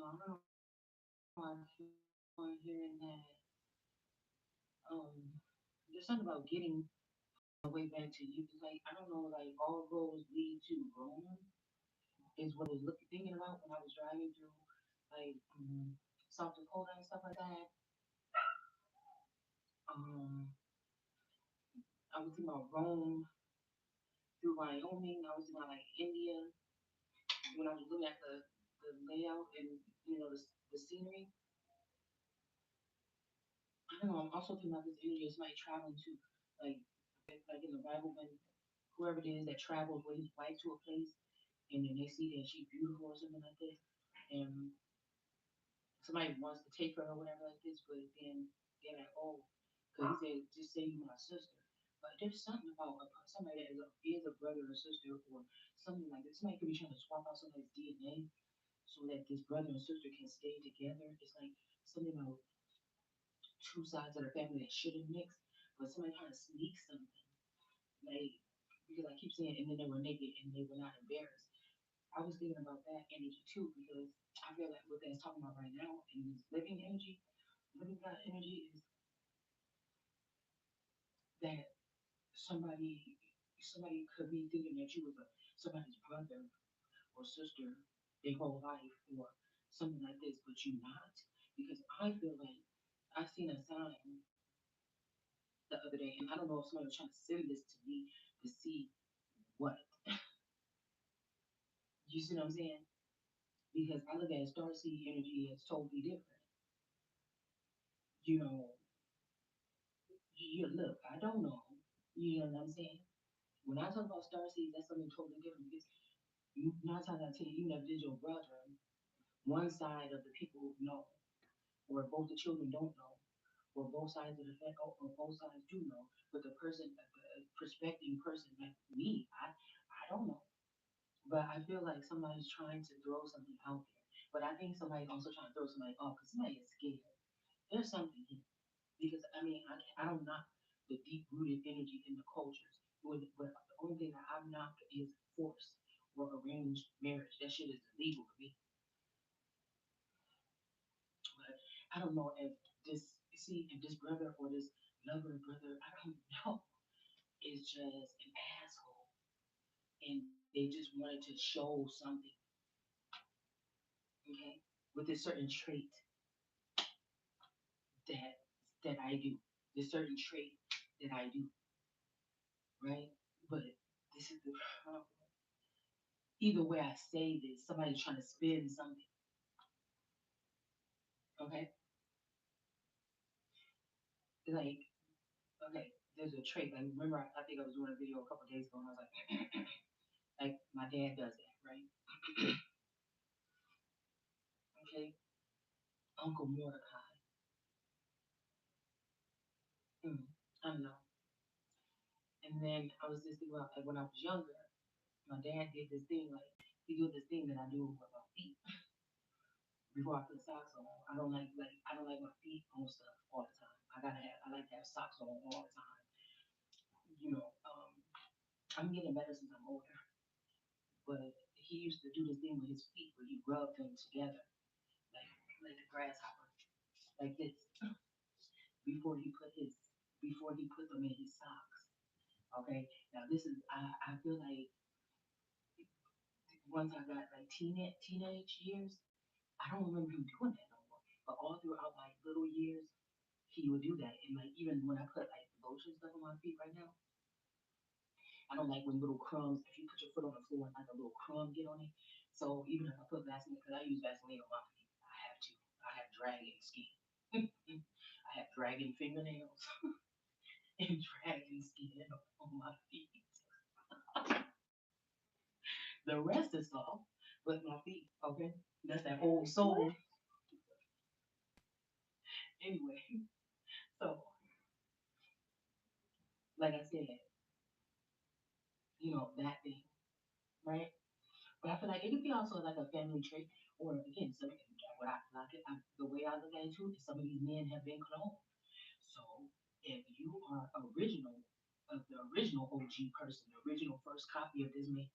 I don't know how I feel on hearing that. There's something about getting the way back to you. It's like I don't know, like all roads lead to Rome is what I was thinking about when I was driving through like South Dakota and stuff like that. Um, I was thinking about Rome through Wyoming. I was thinking about like India when I was looking at the layout and the scenery. I don't know. I'm also thinking about this energy of somebody traveling to like like in the Bible when whoever it is that travels with his wife to a place and then they see that she's beautiful or something like this, and somebody wants to take her or whatever like this, but then they're like, oh, because he said, just say you my sister. But there's something about somebody that is a brother or sister or something like this. Somebody could be trying to swap out somebody's DNA so that this brother and sister can stay together. It's like something about two sides of the family that shouldn't mix, but somebody trying to sneak something. Like, because I keep saying, and then they were naked and they were not embarrassed. I was thinking about that energy too because I feel like what they're talking about right now in this living God energy is that somebody could be thinking that you was somebody's brother or sister their whole life or something like this, but you're not. Because I feel like I seen a sign the other day, and I don't know if somebody was trying to send this to me to see what. You see what I'm saying? Because I look at starseed energy as totally different. You know, you look, I don't know. You know what I'm saying? When I talk about starseeds, that's something totally different because nine times out of ten, even if it is your brother, one side of the people know, or both the children don't know, or both sides of the family, or both sides do know, but the person, the prospecting person like me, I don't know. But I feel like somebody's trying to throw something out there. But I think somebody's also trying to throw somebody off because somebody is scared. There's something here. Because I mean, I don't knock the deep rooted energy in the cultures. But the only thing that I'm knocked is forced or arranged marriage. That shit is illegal to me. But I don't know if this brother or this lover brother, I don't know, is just an asshole and they just wanted to show something, okay, with this certain trait that that I do, this certain trait that I do, right? But this is the either way I say this, somebody's trying to spin something. Okay, like okay, there's a trait. Like remember, I think I was doing a video a couple of days ago, and I was like, like my dad does that, right? Okay, Uncle Mordecai. Mm, I don't know. And then I was just thinking about like when I was younger, my dad did this thing like he did this thing that I do with my feet before I put socks on. I don't like my feet on stuff all the time. I like to have socks on all the time. You know, I'm getting better since I'm older. But he used to do this thing with his feet where he rubbed them together like a grasshopper, like this, before he put his before he put them in his socks. Okay. Now this is I feel like once I got like teenage years, I don't remember him doing that no more. But all throughout my little years, he would do that. And like even when I put like lotion stuff on my feet right now, I don't like when little crumbs. If you put your foot on the floor and like a little crumb get on it. So even if I put Vaseline, because I use Vaseline on my feet, I have to. I have dragon skin. I have dragon fingernails and dragon skin on my feet. The rest is soft, but my feet, okay? That's that old soul. Anyway, so like I said, that thing, right? But I feel like it could be also like a family trait, or again, what I like it, the way I look at it too is some of these men have been cloned. So if you are the original OG person, the original first copy of this man,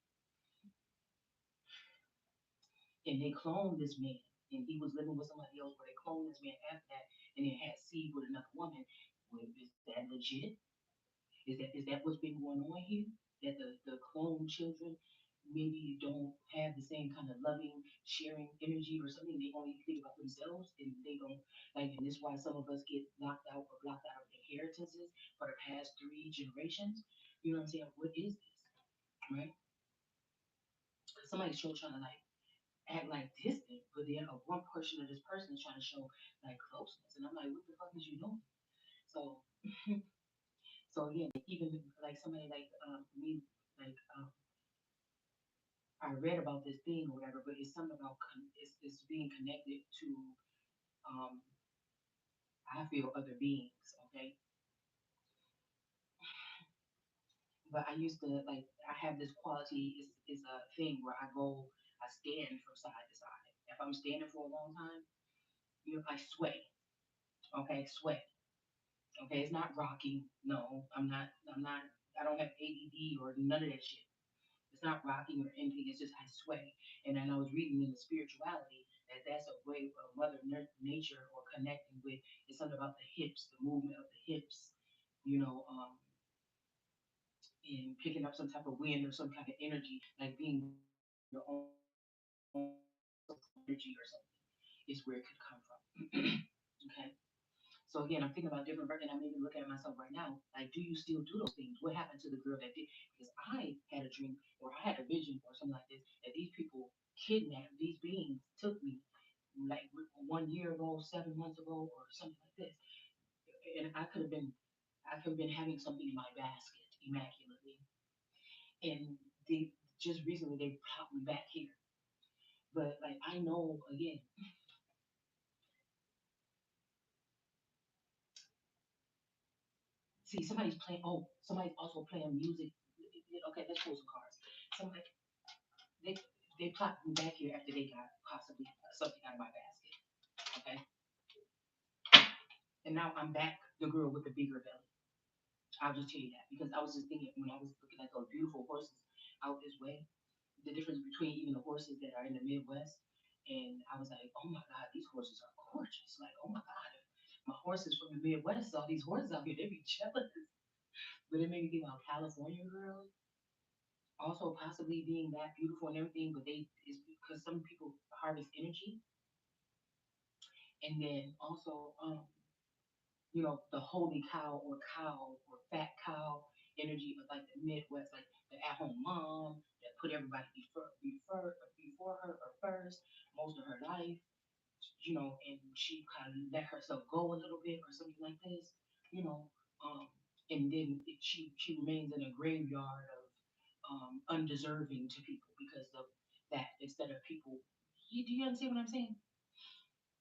and they clone this man and he was living with somebody else where they cloned this man after that, and then had seed with another woman. Well, is that legit? Is that what's been going on here? That the clone children maybe don't have the same kind of loving, sharing energy or something. They only think about themselves and they don't like, and this is why some of us get knocked out or blocked out of inheritances for the past 3 generations. You know what I'm saying? What is this? Right? Because somebody's still trying to like act like distant, but then one portion of this person is trying to show like closeness. And I'm like, what the fuck is you doing? So so again, even like somebody like me, like I read about this thing or whatever, but it's something about it's being connected to um, I feel other beings. Okay, but I used to like I have this quality is a thing where I stand from side to side. If I'm standing for a long time, I sway. Okay, sway. Okay, it's not rocking. No, I'm not. I'm not. I don't have ADD or none of that shit. It's not rocking or anything. It's just I sway. And then I was reading in the spirituality that that's a way of Nature or connecting with. It's something about the hips, the movement of the hips. You know, and picking up some type of wind or some kind of energy, like being your own energy or something, is where it could come from. Okay. So again, I'm thinking about different versions. I'm even looking at myself right now. Like, do you still do those things? What happened to the girl that did? Because I had a dream or I had a vision or something like this that these people kidnapped these beings, took me like 1 year ago, 7 months ago, or something like this. And I could have been having something in my basket immaculately, and they just recently they popped me back here. But like I know again, see somebody's playing. Oh, somebody's also playing music. Okay, let's pull some cards. Somebody they they popped me back here after they got possibly something out of my basket. Okay, and now I'm back the girl with the bigger belly. I'll just tell you that because I was just thinking when I was looking at those beautiful horses out this way, the difference between even the horses that are in the Midwest, and I was like, oh my God, these horses are gorgeous. Like, oh my God, my horses from the Midwest, all these horses out here, they be jealous. But it made me think about California girls also possibly being that beautiful and everything, but they is because some people harvest energy, and then also the holy cow or fat cow energy of like the Midwest, like the at home mom that put everybody before her or first most of her life, and she kind of let herself go a little bit or something like this, you know, um, and then she remains in a graveyard of undeserving to people because of that instead of people. Do you understand what I'm saying?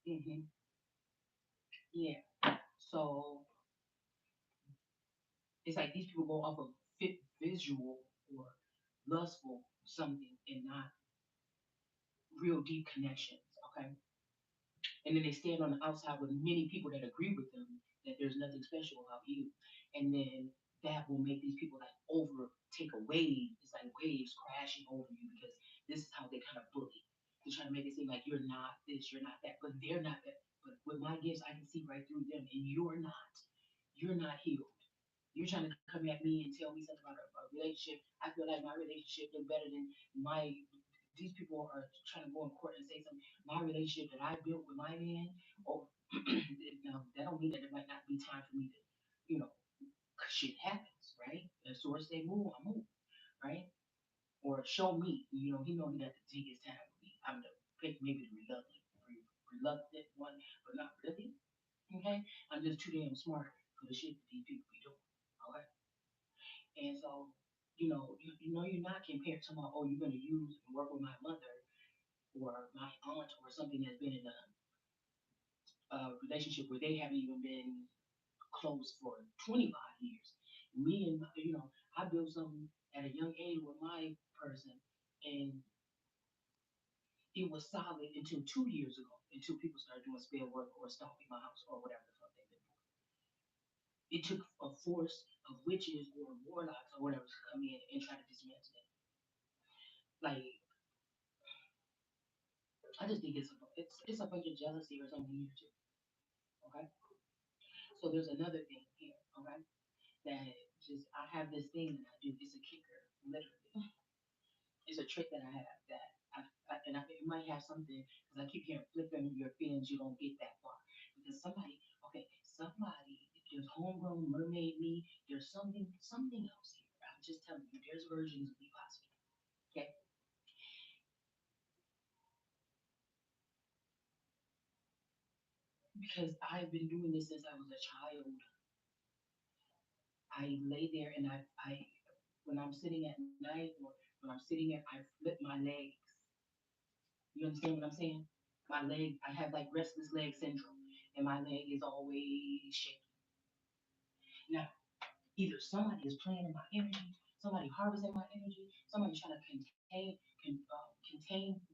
Hmm. Yeah. So it's like these people go off of visual or lustful something and not real deep connections. Okay. And then they stand on the outside with many people that agree with them that there's nothing special about you, and then that will make these people like over take a wave. It's like waves crashing over you because this is how they kind of bully. They're trying to make it seem like you're not this, you're not that, but they're not that. But with my gifts, I can see right through them, and you're not. You're not healed. You're trying to come at me and tell me something about a relationship. I feel like my relationship is better than my. These people are trying to go in court and say something. My relationship that I built with my man, or now that don't mean that it might not be time for me to, you know, 'cause shit happens, right? The source say move, I move, right? Or show me, he know he got to take his time with me. I'm the pick maybe the reluctant one, but not really. Okay, I'm just too damn smart for the shit that these people be doing. Okay. And so, you're not compared to my, oh, you're going to use and work with my mother or my aunt or something that's been in a relationship where they haven't even been close for 25 years. Me and, I built something at a young age with my person, and it was solid until 2 years ago, until people started doing spell work or stalking my house or whatever the fuck they've been doing. It took a force of witches or warlocks or whatever to come in and try to dismantle it. Like, I just think it's a bunch of jealousy or something here too. Okay, so there's another thing here. Okay, that just I have this thing that I do. It's a kicker, literally. It's a trick that I have that it might have something because I keep hearing flipping your fins. You don't get that far because somebody, there's homegrown mermaid me. There's something else here. I'm just telling you, there's versions of me possible. Okay, because I've been doing this since I was a child. I lay there and when I'm sitting at night or when I'm sitting there, I flip my legs. You understand what I'm saying? My leg, I have like restless leg syndrome, and my leg is always shaking. Now, either somebody is playing in my energy, somebody harvesting my energy, somebody's trying to contain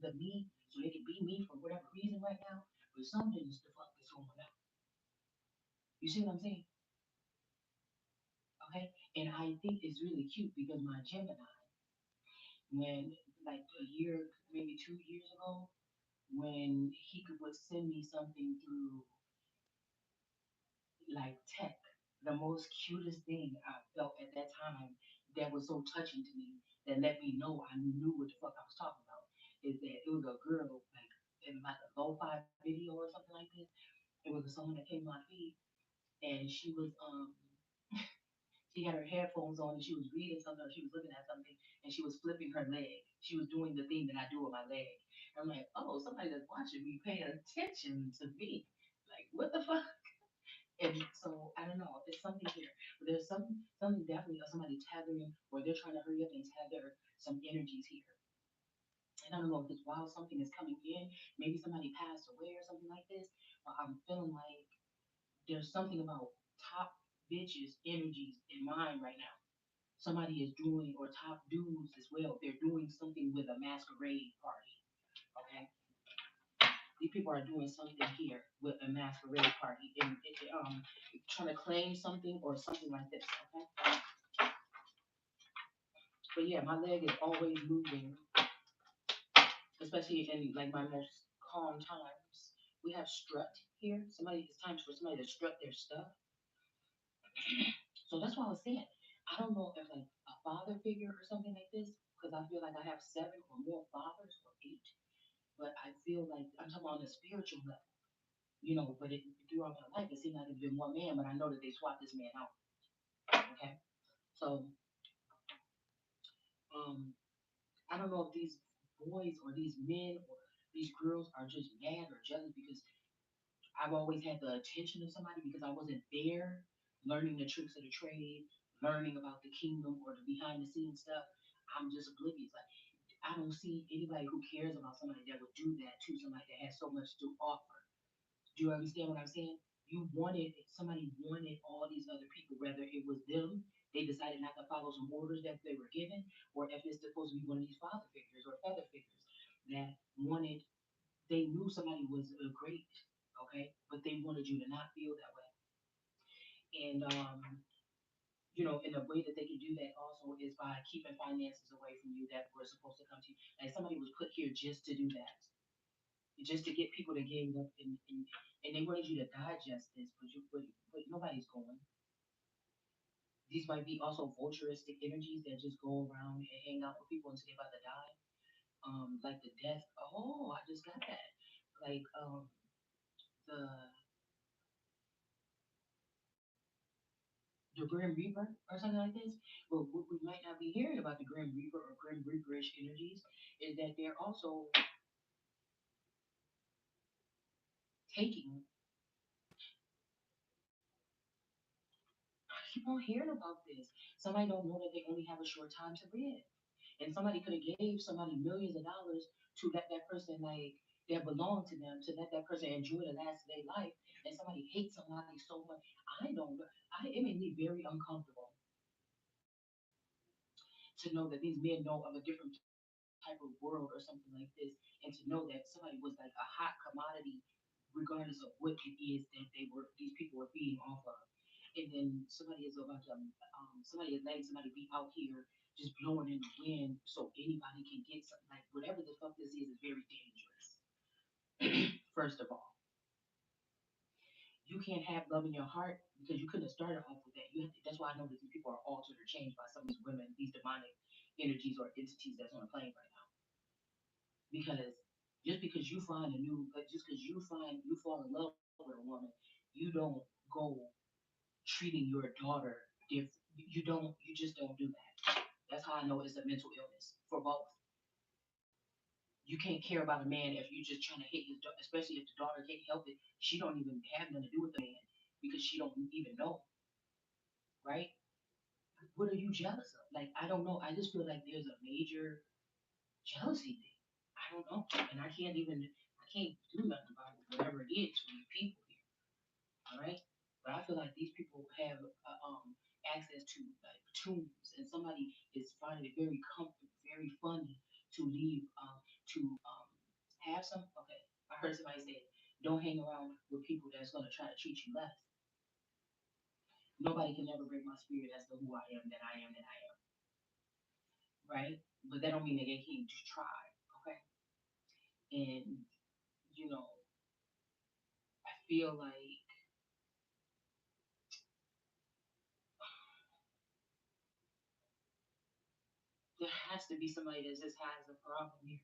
the me so they can be me for whatever reason right now, but something's the fuck is going on. You see what I'm saying? Okay? And I think it's really cute because my Gemini, when like a year, maybe 2 years ago, when he would send me something through like tech, the most cutest thing I felt at that time that was so touching to me that let me know I knew what the fuck I was talking about is that it was a girl like in like a lo-fi video or something like this. It was a song that came on my feed and she had her headphones on and she was reading something or she was looking at something and she was flipping her leg. She was doing the thing that I do with my leg. I'm like, oh, somebody that's watching me paying attention to me. Like, what the fuck? And so I don't know. There's something here. But there's something definitely of somebody tethering or they're trying to hurry up and tether some energies here. And I don't know if it's while something is coming in, maybe somebody passed away or something like this. But I'm feeling like there's something about top bitches energies in mine right now. Somebody is doing, or top dudes as well. They're doing something with a masquerade party. Okay, these people are doing something here with a masquerade party and trying to claim something or something like this. Okay, but yeah, my leg is always moving, especially in like my most calm times. We have strut here. Somebody, it's time for somebody to strut their stuff. So that's what I was saying. I don't know if like a father figure or something like this, because I feel like I have seven or more fathers or eight, but I feel like I'm talking on a spiritual level, but throughout my life, it seemed like it's been one man, but I know that they swapped this man out. Okay. So, um, I don't know if these boys or these men or these girls are just mad or jealous because I've always had the attention of somebody because I wasn't there learning the tricks of the trade, learning about the kingdom or the behind the scenes stuff. I'm just oblivious. Like, I don't see anybody who cares about somebody that would do that to somebody that has so much to offer. Do you understand what I'm saying? Somebody wanted all these other people, whether it was them, they decided not to follow some orders that they were given, or if it's supposed to be one of these father figures or feather figures that wanted, they knew somebody was great, okay, but they wanted you to not feel that way. And, and the way that they can do that also is by keeping finances away from you that were supposed to come to you. Like somebody was put here just to do that, just to get people to gang up and they wanted you to digest this, but nobody's going. These might be also vulturistic energies that just go around and hang out with people until they're about to die. Like the death. Oh, I just got that. Like the the Grim Reaper or something like this. But what we might not be hearing about the Grim Reaper or Grim Reaperish energies is that they're also taking. I keep on hearing about this. Somebody don't know that they only have a short time to live. And somebody could have gave somebody millions of dollars to let that person like that belong to them to let that person enjoy the last of their life, and somebody hates somebody so much. I don't. It made me very uncomfortable to know that these men know of a different type of world or something like this, and to know that somebody was like a hot commodity, regardless of what it is that these people were feeding off of. And then somebody is letting somebody be out here just blowing in the wind so anybody can get something like whatever the fuck this is very dangerous. First of all, you can't have love in your heart because you couldn't have started off with that. That's why I know that these people are altered or changed by some of these women, these demonic energies or entities that's on the plane right now. Because just because you find a new, just because you fall in love with a woman, you don't go treating your daughter different. You don't. You just don't do that. That's how I know it's a mental illness for both. You can't care about a man if you're just trying to hit his, especially if the daughter can't help it. She don't even have nothing to do with the man because she don't even know, right? What are you jealous of? Like I don't know. I just feel like there's a major jealousy thing. I don't know, and I can't do nothing about it, whatever it is for these people here. All right, but I feel like these people have access to like tombs, and somebody is finding it very comfortable, very funny to leave to have some. Okay, I heard somebody say, "Don't hang around with people that's gonna try to treat you less." Nobody can ever break my spirit as to who I am, that I am, that I am, right? But that don't mean that they can't just try, okay? And you know, I feel like there has to be somebody that just has a problem here.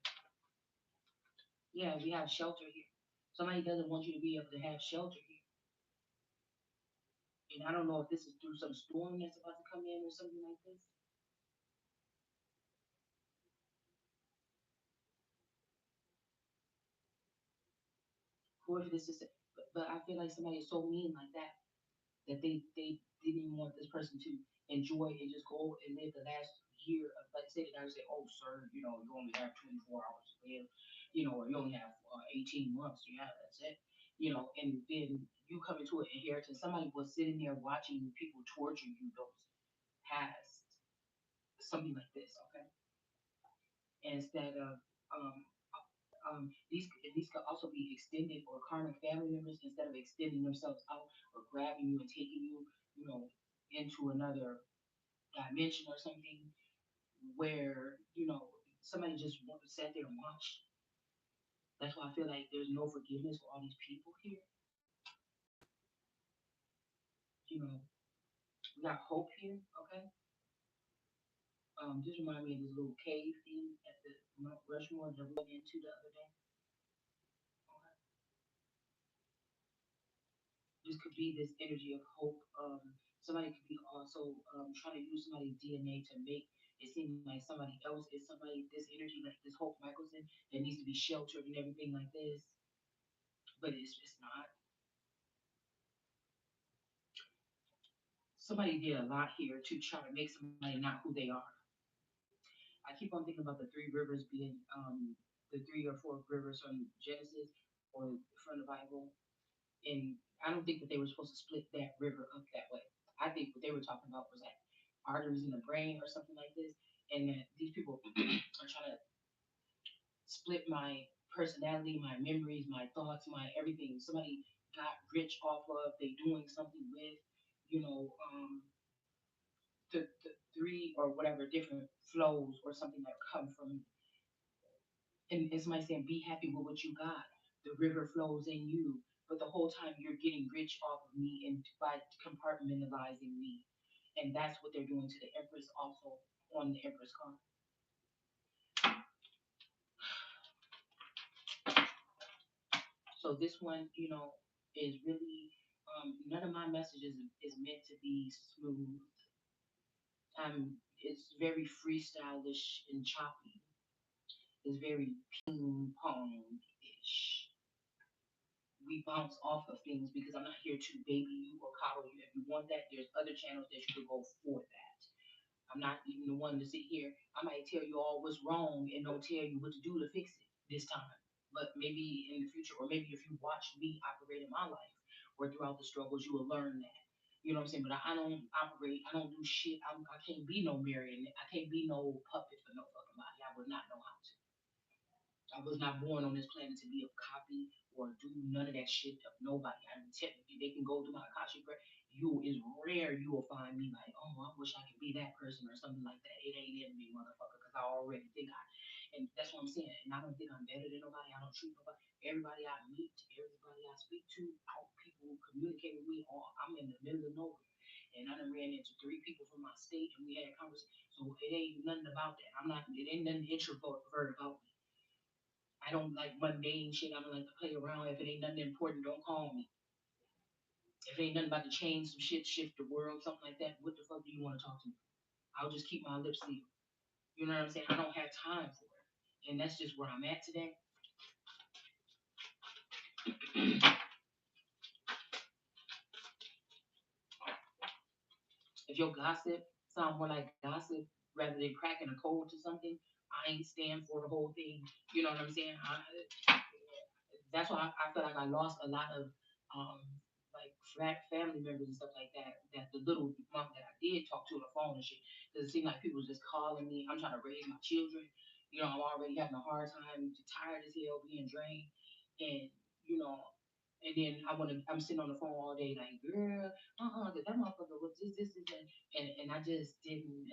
Yeah, we have shelter here. Somebody doesn't want you to be able to have shelter here. And I don't know if this is through some storm that's about to come in or something like this, or if this is, but I feel like somebody is so mean like that that they didn't even want this person to enjoy and just go and live the last year of, like, say that I say, oh sir, you only have 24 hours to live, or you only have 18 months. Yeah, that's it. And then you come into an inheritance. Somebody was sitting there watching people torture you those past something like this, okay? Instead of um, these could also be extended or karmic family members instead of extending themselves out or grabbing you and taking you, into another dimension or something where somebody just sat there and watched. That's why I feel like there's no forgiveness for all these people here. You know, we got hope here. Okay, just remind me of this little cave thing at the Mount Rushmore that we went into the other day. Okay, this could be this energy of hope. Somebody could be also trying to use somebody's DNA to make it seem like somebody else is somebody, this energy, like this Hope Michelson, that needs to be sheltered and everything like this. But it's not. Somebody did a lot here to try to make somebody not who they are. I keep on thinking about the three rivers being the three or four rivers from Genesis or from the Bible. And I don't think that they were supposed to split that river up that way. I think what they were talking about was like arteries in the brain or something like this. And that these people are trying to split my personality, my memories, my thoughts, my everything. Somebody got rich off of, they doing something with, you know, the three or whatever different flows or something that come from, and somebody saying, be happy with what you got. The river flows in you, but the whole time you're getting rich off of me and by compartmentalizing me. And that's what they're doing to the Empress also on the Empress card. So this one, is really none of my messages is meant to be smooth. It's very freestylish and choppy. It's very ping pong ish. We bounce off of things because I'm not here to baby you or coddle you. If you want that, there's other channels that you could go for that. I'm not even the one to sit here. I might tell you all what's wrong and don't tell you what to do to fix it this time. But maybe in the future, or maybe if you watch me operate in my life or throughout the struggles, you will learn that. You know what I'm saying? But I don't operate, I don't do shit. I can't be no marionette. I can't be no puppet for no fucking body. I would not know how to. I was not born on this planet to be a copy or do none of that shit of nobody. I mean, technically, they can go through my Akashic record. You is rare you will find me like, oh, I wish I could be that person or something like that. It ain't in me, motherfucker, because I already think I, and that's what I'm saying. And I don't think I'm better than nobody. I don't treat nobody. Everybody I meet, everybody I speak to, out people communicate with me. All I'm in the middle of nowhere, and I done ran into three people from my state, and we had a conversation. So it ain't nothing about that. I'm not. It ain't nothing introvert about me. I don't like mundane shit. I don't like to play around. If it ain't nothing important, don't call me. If it ain't nothing about to change some shit, shift the world, something like that, what the fuck do you want to talk to me? I'll just keep my lips sealed. You know what I'm saying? I don't have time for it. And that's just where I'm at today. If your gossip sound more like gossip rather than cracking a code to something, I ain't stand for the whole thing. You know what I'm saying? That's why I feel like I lost a lot of um like family members and stuff like that. That the little month that I did talk to on the phone and shit, because it seemed like people was just calling me. I'm trying to raise my children. You know, I'm already having a hard time, tired as hell, being drained, and you know. And then I'm sitting on the phone all day, like, girl, that motherfucker was this, and I just didn't,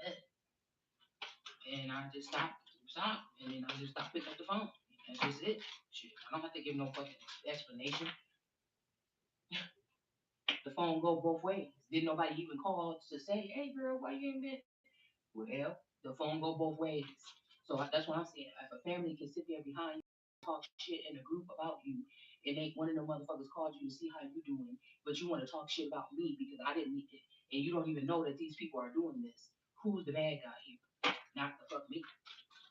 and I just stopped, and then I just stopped picking up the phone. That's just it. Shit, I don't have to give no fucking explanation. The phone go both ways. Didn't nobody even call to say, hey girl, why you ain't been? Well, the phone go both ways. So that's what I'm saying. If a family can sit there behind you, talk shit in a group about you, and ain't one of them motherfuckers called you to see how you doing, but you want to talk shit about me because I didn't need it, and you don't even know that these people are doing this. Who's the bad guy here? Not the fuck me,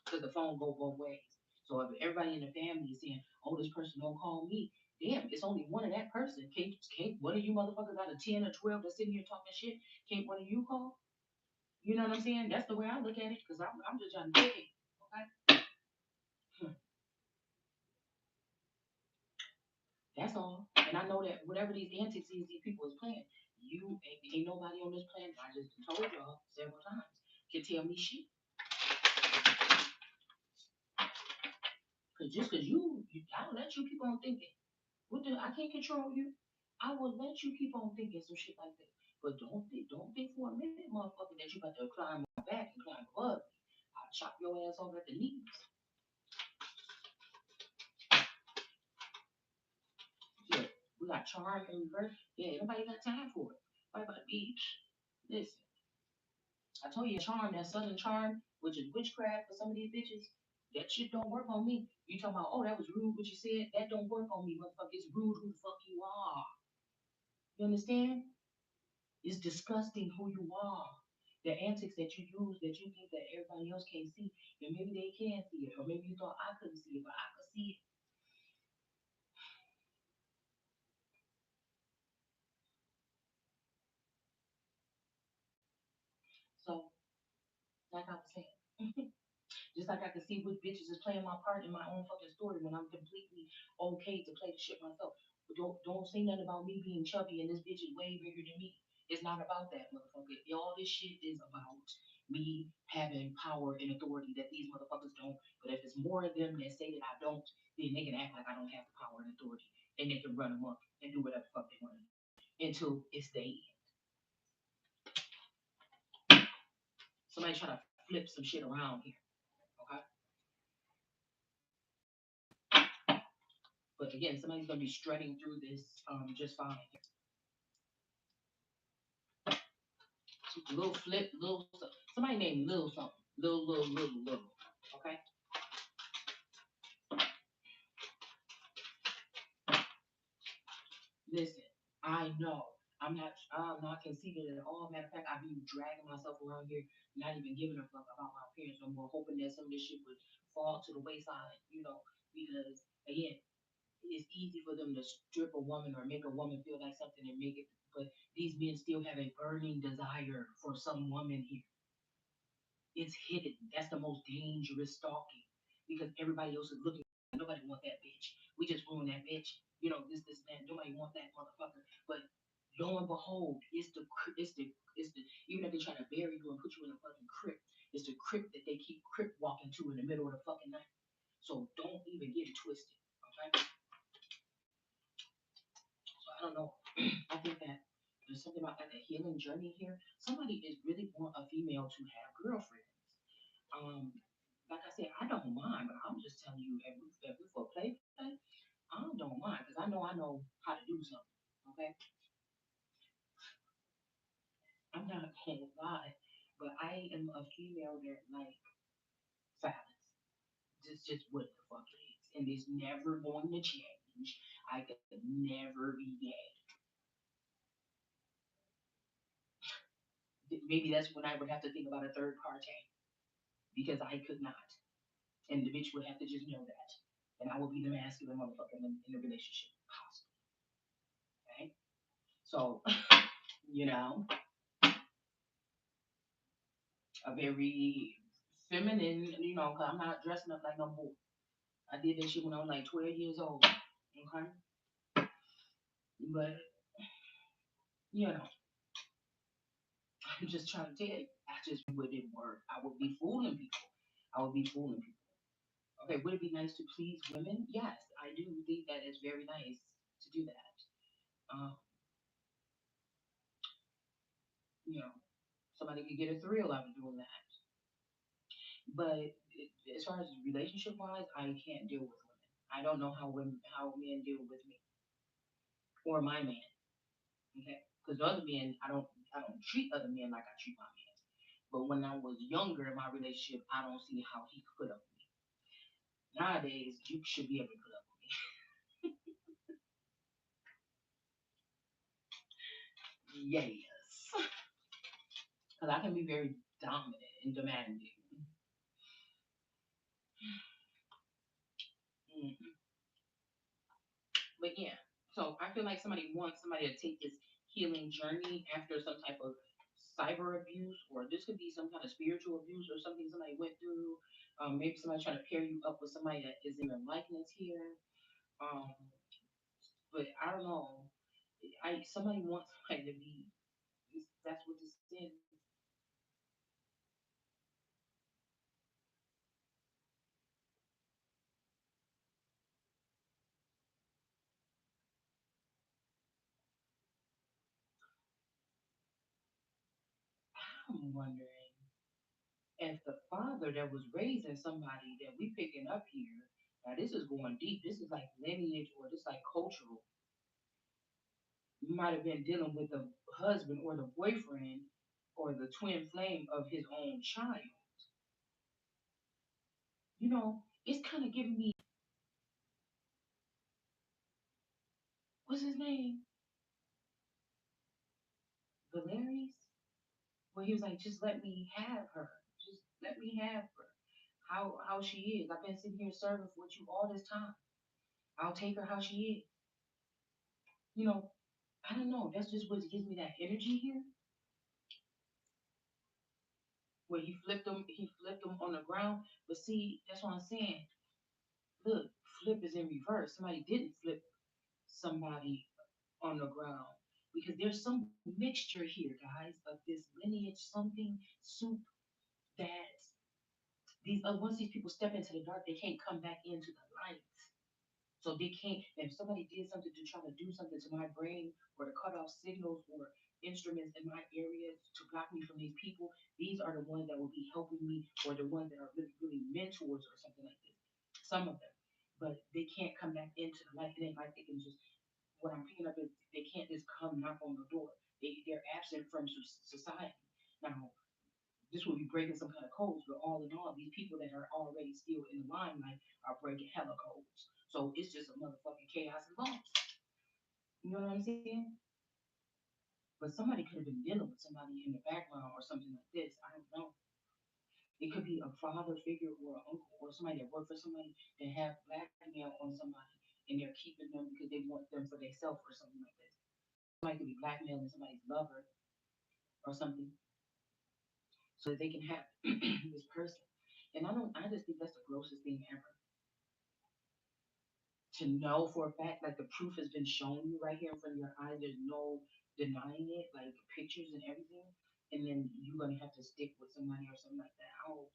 because the phone go both ways. So if everybody in the family is saying, "Oh, this person don't call me," damn, it's only one of that person. Can't one of you motherfuckers out of 10 or 12 that's sitting here talking shit? Can't one of you call? You know what I'm saying? That's the way I look at it, because I'm just trying to get it. Okay, that's all. And I know that whatever these antics these people is playing, you ain't nobody on this planet. I just told y'all several times can tell me shit. Cause just cause I'll let you keep on thinking. I can't control you. I will let you keep on thinking some shit like that. But don't think for a minute, motherfucker, that you about to climb my back and climb above me. I'll chop your ass off at the knees. Yeah, we got charm and reverse. Yeah, nobody got time for it. What about the beach? Listen, I told you charm, that southern charm, which is witchcraft for some of these bitches. That shit don't work on me. You talking about, oh, that was rude what you said? That don't work on me, motherfucker. It's rude who the fuck you are. You understand? It's disgusting who you are. The antics that you use that you think that everybody else can't see, and maybe they can see it, or maybe you thought I couldn't see it, but I could see it. So, like I was saying, just like I can see which bitches is playing my part in my own fucking story when I'm completely okay to play the shit myself. But don't say nothing about me being chubby and this bitch is way bigger than me. It's not about that, motherfucker. All this shit is about me having power and authority that these motherfuckers don't. But if it's more of them that say that I don't, then they can act like I don't have the power and authority, and they can run amok and do whatever the fuck they want to do until it's they. Somebody try to flip some shit around here, okay? But again, somebody's gonna be strutting through this just fine. Little flip, little somebody named Lil something. Little. Okay? Listen, I know. I'm not conceited at all. Matter of fact, I be dragging myself around here, not even giving a fuck about my appearance no more, hoping that some of this shit would fall to the wayside, because again, it's easy for them to strip a woman or make a woman feel like something and make it, but these men still have a burning desire for some woman here. It's hidden. That's the most dangerous stalking, because everybody else is looking. Nobody want that bitch. We just ruined that bitch. This, that. Nobody want that motherfucker. But lo and behold, it's the even if they try to bury you and put you in a fucking crypt, it's the crypt that they keep crypt walking to in the middle of the fucking night. So don't even get it twisted. Okay. So I don't know. I think that There's something about like a healing journey here. Somebody is really want a female to have girlfriends. Um, like I said, I don't mind, but I'm just telling you, if we for play, I don't mind because I know how to do something. Okay, I'm not gonna lie, but I am a female that like silence. Just what the fuck it is, and it's never going to change. I could never be gay. Maybe that's when I would have to think about a third party because I could not, and the bitch would have to just know that, and I would be the masculine motherfucker in the relationship, possibly. Okay, so you know, a very feminine, cause I'm not dressing up like no boy. I did that shit when I was like 12 years old. Okay, but you know, I'm just trying to tell you, I just wouldn't work. I would be fooling people. I would be fooling people. Okay, would it be nice to please women? Yes, I do think that it's very nice to do that. Um, you know, somebody could get a thrill out of doing that. But as far as relationship wise, I can't deal with women. I don't know how men deal with me or my man. Okay, because other men, I don't treat other men like I treat my man. But when I was younger in my relationship, I don't see how he could put up with me. Nowadays, you should be able to put up with me. Yes, because I can be very dominant and demanding. Mm. But yeah, so I feel like somebody wants somebody to take this healing journey after some type of cyber abuse, or this could be some kind of spiritual abuse or something somebody went through. Maybe somebody trying to pair you up with somebody that is in their likeness here. Um, but I don't know. Somebody wants somebody to be. That's what this is. I'm wondering if the father that was raising somebody that we picking up here. Now this is going deep. This is like lineage or this like cultural. You might have been dealing with the husband or the boyfriend or the twin flame of his own child. It's kind of giving me, what's his name? Valerius? Where he was like, just let me have her. Just let me have her. How she is. I've been sitting here serving with you all this time. I'll take her how she is. You know, I don't know. That's just what gives me that energy here. Where he flipped them on the ground. But see, that's what I'm saying. Look, flip is in reverse. Somebody didn't flip somebody on the ground because there's some mixture here, guys, of this lineage something soup that these once these people step into the dark, they can't come back into the light. So they can't. If somebody did something to try to do something to my brain or to cut off signals or instruments in my area to block me from these people, these are the ones that will be helping me or the ones that are really, really mentors or something like this. Some of them. But they can't come back into the light. It ain't like they can just what I'm picking up is they can't just come knock on the door. They're absent from society. Now, this will be breaking some kind of codes, but all in all, these people that are already still in the limelight are breaking hella codes. So it's just a motherfucking chaos and loss. You know what I'm saying? But somebody could have been dealing with somebody in the background or something like this. I don't know. It could be a father figure or an uncle or somebody that worked for somebody that have blackmail on somebody and they're keeping them because they want them for themselves or something like this. Somebody could be blackmailing somebody's lover or something so that they can have this person. And I just think that's the grossest thing ever. To know for a fact, like the proof has been shown you right here in front of your eyes, there's no denying it, like pictures and everything. And then you're gonna have to stick with somebody or something like that. Oh,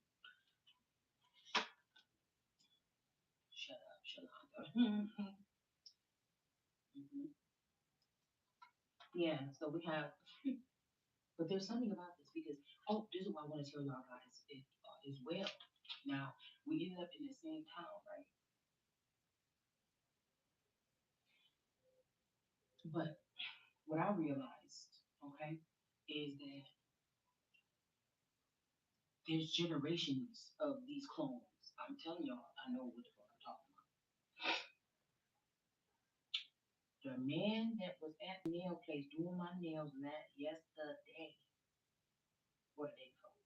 shut up, shut up. Yeah, so we have, but there's something about this because, oh, this is what I want to tell y'all guys as well. Now, we ended up in the same town, right? But what I realized, okay, is that there's generations of these clones. I'm telling y'all, I know what the fuck I'm talking about. The man that was at the nail place doing my nails yesterday, what the day before,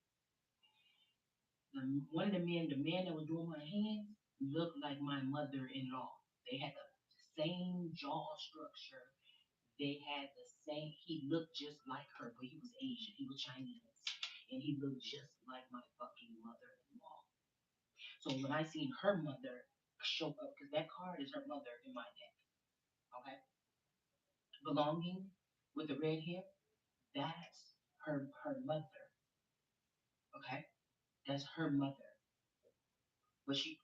one of the man that was doing my hands, looked like my mother-in-law. They had the same jaw structure. They had the same. He looked just like her, but he was Asian. He was Chinese, and he looked just like my fucking mother-in-law. So when I seen her mother show up, because that card is her mother in my deck, okay, belonging with the red hair, that's her mother, okay, that's her mother. But she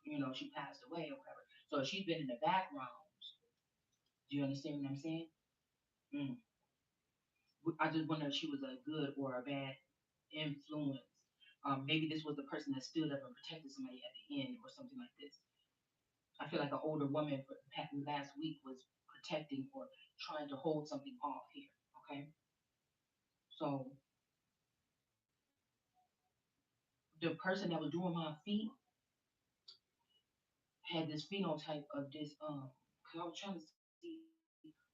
passed away or whatever. So she's been in the background. Do you understand what I'm saying? Mm. I just wonder if she was a good or a bad influence. Maybe this was the person that stood up and protected somebody at the end or something like this. I feel like an older woman last week was protecting or trying to hold something off here. Okay, so the person that was doing my feet had this phenotype of this. Cause I was trying to see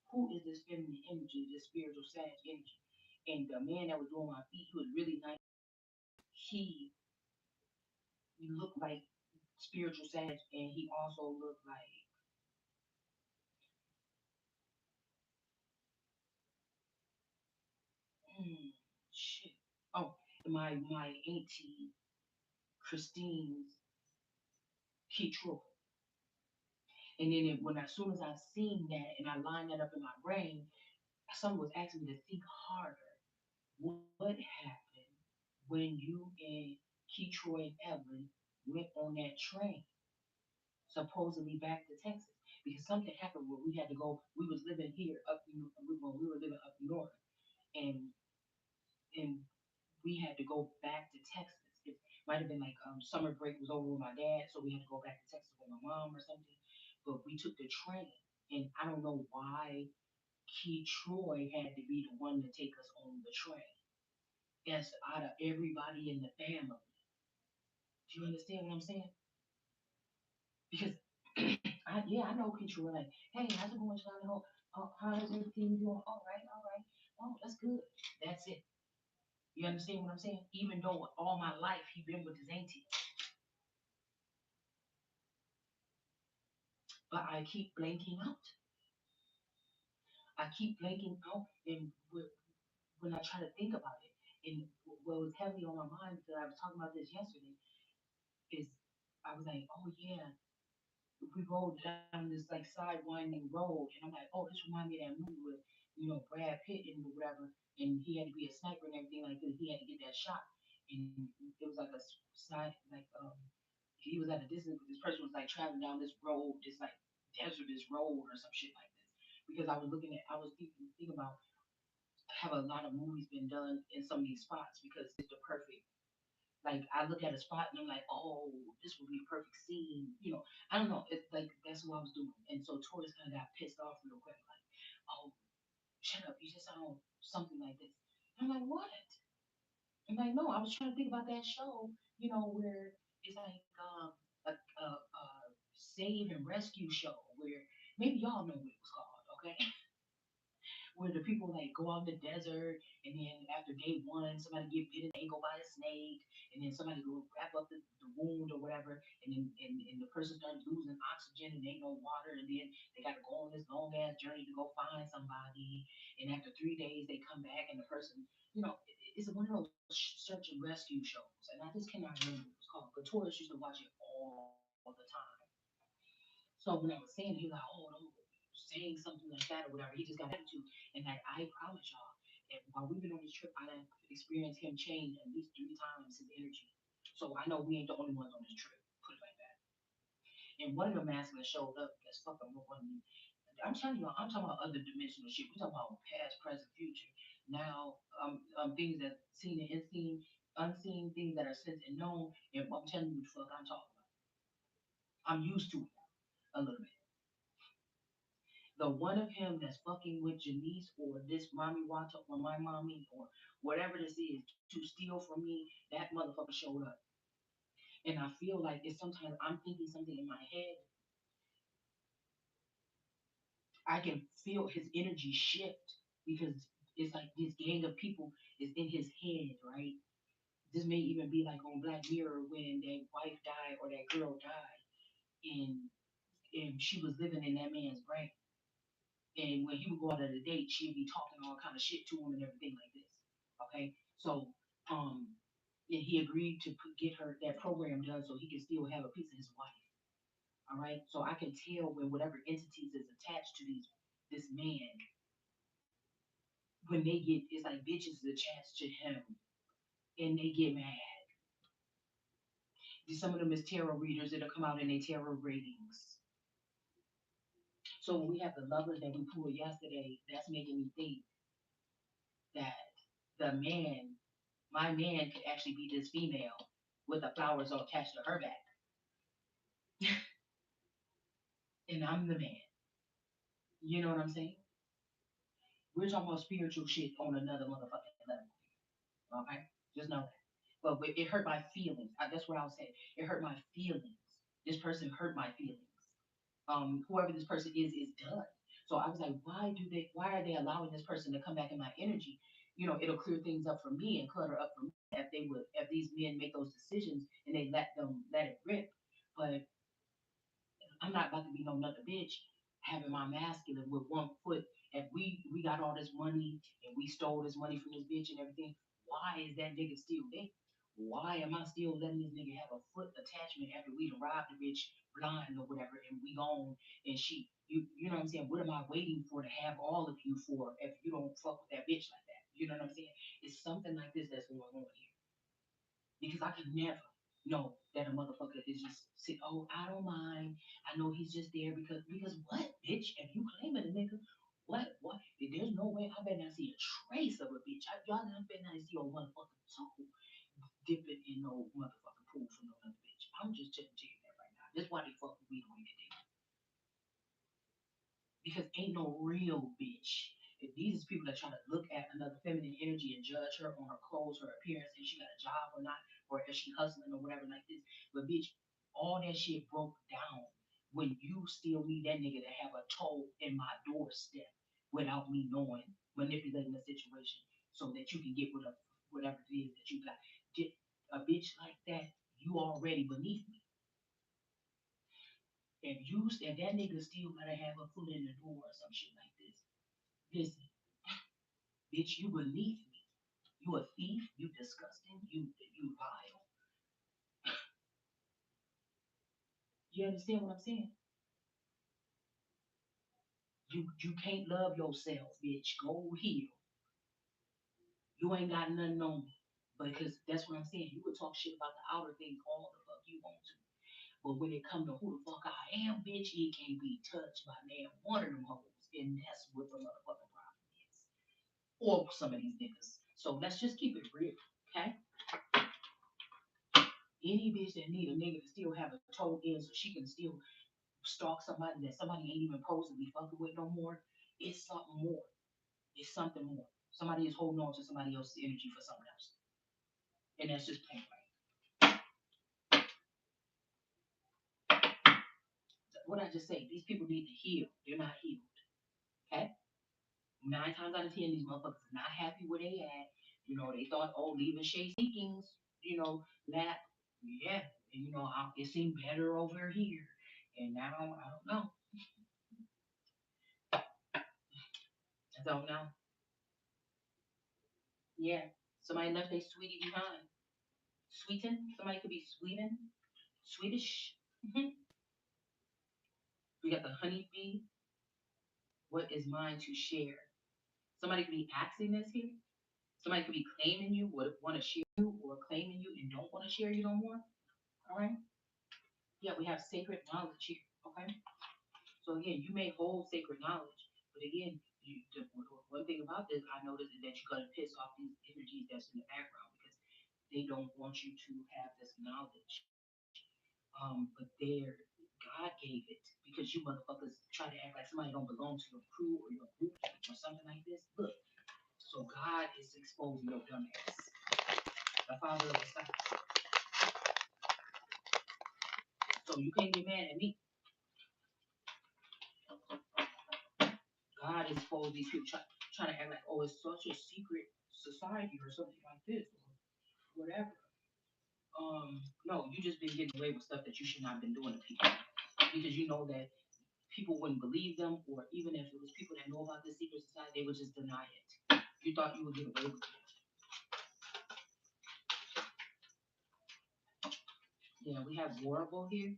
who is this feminine energy, this spiritual sage energy, and the man that was doing my feet, he was really nice. He looked like spiritual sage, and he also looked like shit. Oh, my auntie Christine's Keetrue. And then when as soon as I seen that and I lined that up in my brain, someone was asking me to think harder. What happened when you and Keetroy and Evelyn went on that train, supposedly back to Texas? Because something happened where we had to go. We was living here when we were living up north, and and we had to go back to Texas. It might have been like summer break was over with my dad, so we had to go back to Texas with my mom or something. But we took the train, and I don't know why Key Troy had to be the one to take us on the train. That's out of everybody in the family. Do you understand what I'm saying? Because I know Key Troy. Like, hey, how's it going, Charlie? How's everything going? All right, all right. Oh, that's good. That's it. You understand what I'm saying? Even though all my life he been with his auntie, but I keep blanking out. I keep blanking out, and when I try to think about it, and what was heavy on my mind because I was talking about this yesterday is I was like, oh yeah, we rolled down this like side winding road, and I'm like, oh, this reminds me of that movie with Brad Pitt and whatever, and he had to be a sniper and everything like that. He had to get that shot, and it was like a side like he was at a distance, but this person was like traveling down this road, this like desertous road or some shit like this. Because I was thinking about have a lot of movies been done in some of these spots because it's the perfect. Like I look at a spot and I'm like, oh, this would be a perfect scene. I don't know. It's like that's what I was doing, and so Taurus kind of got pissed off real quick, like, oh, shut up, you just sound something like this. I'm like, what? I'm like, no, I was trying to think about that show, where it's like a save and rescue show where maybe y'all know what it was called, okay? Where the people like go out in the desert and then after day one somebody get bitten they go by a snake and then somebody go wrap up the wound or whatever and the person starts losing oxygen and ain't no water and then they got to go on this long ass journey to go find somebody and after 3 days they come back and the person it's one of those search and rescue shows and I just cannot remember what it was called but tourists used to watch it all the time. So when I was saying, he was like, "Oh, don't saying something like that or whatever." He just got attitude, and like I promise y'all, and while we've been on this trip, I have experienced him change at least 3 times his energy. So I know we ain't the only ones on this trip. Put it like that. And one of the masculine showed up as fucking with one of me. I'm telling you, I'm talking about other dimensional shit. We talking about past, present, future. Now, things that seen and unseen, unseen things that are sensed and known. And I'm telling you what the fuck I'm talking about. I'm used to it a little bit. The one of him that's fucking with Janice or this mommy Wata or my mommy or whatever this is to steal from me, that motherfucker showed up. And I feel like it's sometimes I'm thinking something in my head, I can feel his energy shift because it's like this gang of people is in his head, right? This may even be like on Black Mirror when that wife died or that girl died and she was living in that man's brain. And when he would go out on a date, she'd be talking all kind of shit to him and everything like this. Okay, so um, and he agreed to get her that program done so he can still have a piece of his wife. All right, so I can tell when whatever entities is attached to this man, when they get it's like bitches attached to him and they get mad. Some of them is tarot readers that'll come out in their tarot readings. So when we have the lovers that we pulled yesterday, that's making me think that the man, my man, could actually be this female with the flowers all attached to her back, and I'm the man. You know what I'm saying? We're talking about spiritual shit on another motherfucking level. Okay, just know that. But it hurt my feelings. That's what I was saying. It hurt my feelings. This person hurt my feelings. Whoever this person is done. So I was like, why are they allowing this person to come back in my energy? You know, it'll clear things up for me and clutter up for me if these men make those decisions and they let it rip. But I'm not about to be no another bitch having my masculine with one foot. If we got all this money and we stole this money from this bitch and everything, why is that nigga still there? Why am I still letting this nigga have a foot attachment after we done robbed the bitch blind or whatever and we gone and you know what I'm saying? What am I waiting for to have all of you for if you don't fuck with that bitch like that? You know what I'm saying? It's something like this that's going on here because I could never know that a motherfucker is just sit. Oh, I don't mind. I know he's just there because what, bitch? If you claiming a nigga, what? There's no way. I better not see a trace of a bitch. Y'all better not see a motherfucking toe dipping in no motherfucking pool for no other bitch. I'm just telling you that right now. That's why they fuck with me on today because ain't no real bitch. If these people that try to look at another feminine energy and judge her on her clothes, her appearance, if she got a job or not, or if she hustling or whatever like this, but bitch, all that shit broke down when you still need that nigga to have a toe in my doorstep without me knowing, manipulating the situation so that you can get whatever it is that you got. Get a bitch like that, you already beneath me. If that nigga still gotta have a foot in the door or some shit like this, listen, bitch, you beneath me. You a thief. You disgusting. You vile. You understand what I'm saying? You can't love yourself, bitch. Go heal. You ain't got nothing on me. Because that's what I'm saying. You could talk shit about the outer things all the fuck you want to. But when it come to who the fuck I am, bitch, it can't be touched by man one of them hoes. And that's what the motherfucking problem is. Or some of these niggas. So let's just keep it real. Okay? Any bitch that need a nigga to still have a toe in so she can still stalk somebody that somebody ain't even supposed to be fucking with no more, it's something more. It's something more. Somebody is holding on to somebody else's energy for someone else. And that's just plain right. What I just say, these people need to heal. They're not healed. Okay? 9 times out of 10, these motherfuckers are not happy where they at. You know, they thought, oh, leaving Shay Seekings, that, yeah, and, it seemed better over here. And now, I don't know. I don't know. Yeah. Somebody left their sweetie behind. Sweeten. Somebody could be Sweden, Swedish. We got the honeybee. What is mine to share? Somebody could be asking this here. Somebody could be claiming you, would want to share you, or claiming you and don't want to share you no more. All right. Yeah, we have sacred knowledge here. Okay. So again, you may hold sacred knowledge, but again, one thing about this I noticed is that you're gonna piss off these energies that's in the background because they don't want you to have this knowledge. But God gave it because you motherfuckers try to act like somebody don't belong to your crew or your group or something like this. Look, so God is exposing your dumb ass. The Father of the sky. So you can't get mad at me. God is exposing these people trying to act like, oh, it's such a secret society or something like this or whatever. No, you just been getting away with stuff that you should not have been doing to people because you know that people wouldn't believe them, or even if it was people that know about this secret society, they would just deny it. You thought you would get away with it. Yeah, we have warable here.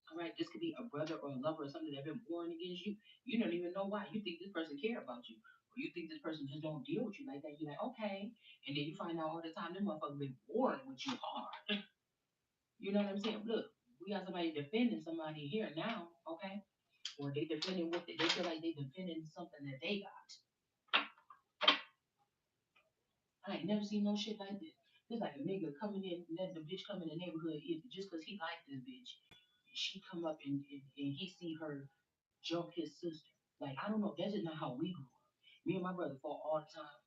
All right, this could be a brother or a lover or something that been warring against you. You don't even know why. You think this person care about you, or you think this person just don't deal with you like that. You're like, okay, and then you find out all the time this motherfucker been warring with you hard. You know what I'm saying? Look, we got somebody defending somebody here now, okay? Or they defending what they feel like they defending something that they got. I ain't never seen no shit like this. It's like a nigga coming in, let the bitch come in the neighborhood just because he like this bitch. She come up and he see her jump his sister. Like, I don't know. That's just not how we grew up. Me and my brother fought all the time.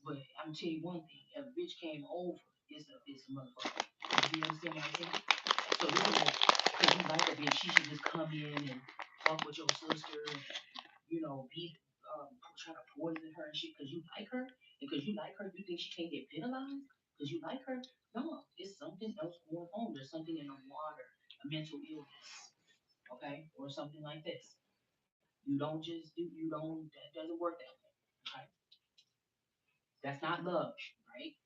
But I'm tell you one thing. If a bitch came over, it's a motherfucker. You understand what I'm saying? So this is like, because you like a bitch, she should just come in and fuck with your sister be trying to poison her and shit because you like her, and because you like her, you think she can't get penalized because you like her. No, it's something else going on. There's something in the water, a mental illness, okay, or something like this. You don't just do. You don't. That doesn't work that way. Okay, that's not love, right,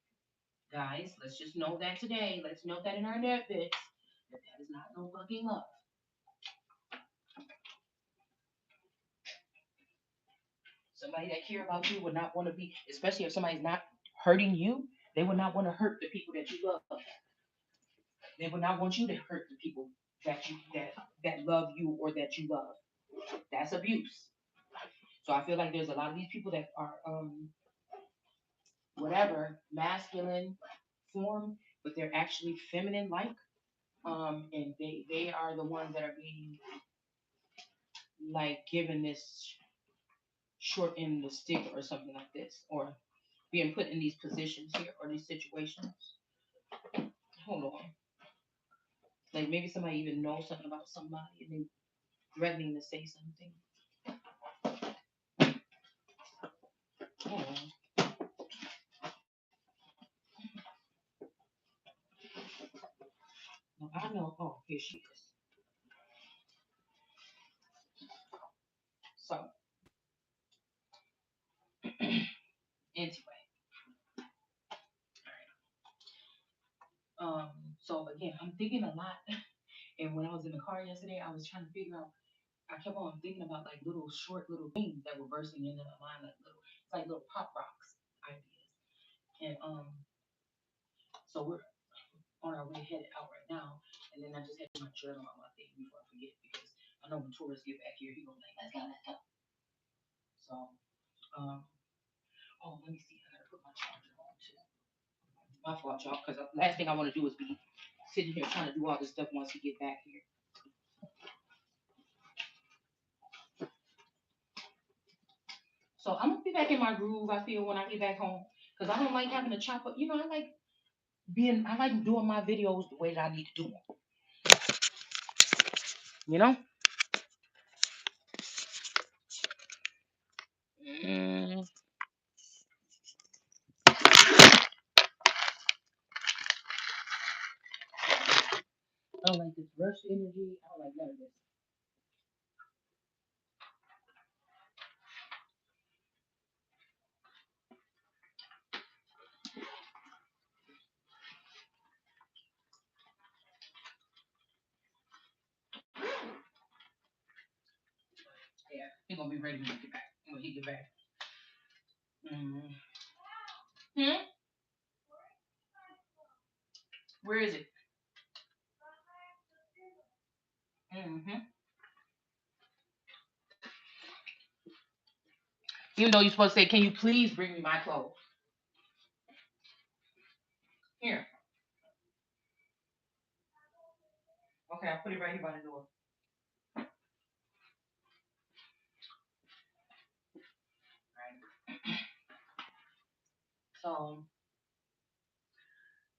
guys? Let's just know that today. Let's note that in our notebooks that is not no fucking love. Somebody that care about you would not want to be, especially if somebody's not hurting you, they would not want to hurt the people that you love. They would not want you to hurt the people that love you or that you love. That's abuse. So I feel like there's a lot of these people that are whatever masculine form, but they're actually feminine like. And they are the ones that are being like given this short end of the stick or something like this, or being put in these positions here or these situations. Hold on. Like maybe somebody even knows something about somebody and they threatening to say something. Hold on. No, I know. Oh, here she is. So anyway, so again, I'm thinking a lot. And when I was in the car yesterday, I was trying to figure out. I kept on thinking about like little short little things that were bursting into my mind, like it's like little pop rocks ideas. And so we're on our way headed out right now. And then I just had my journal on my thing before I forget because I know when tourists get back here, he gonna be like, let's go, let's go. So, um, oh, let me see. I gotta put my charger on too. My fault, y'all, because the last thing I want to do is be sitting here trying to do all this stuff once he get back here. So I'm gonna be back in my groove. I feel when I get back home because I don't like having to chop up. I like doing my videos the way that I need to do them. You know. Mm, I don't like this rush energy. I don't like none of this. Yeah, he's gonna be ready when he get back. When he get back. Mm. Hmm? Where is it? Mm-hmm. Even though you're supposed to say, "Can you please bring me my clothes?" Here. Okay, I'll put it right here by the door. Right. So,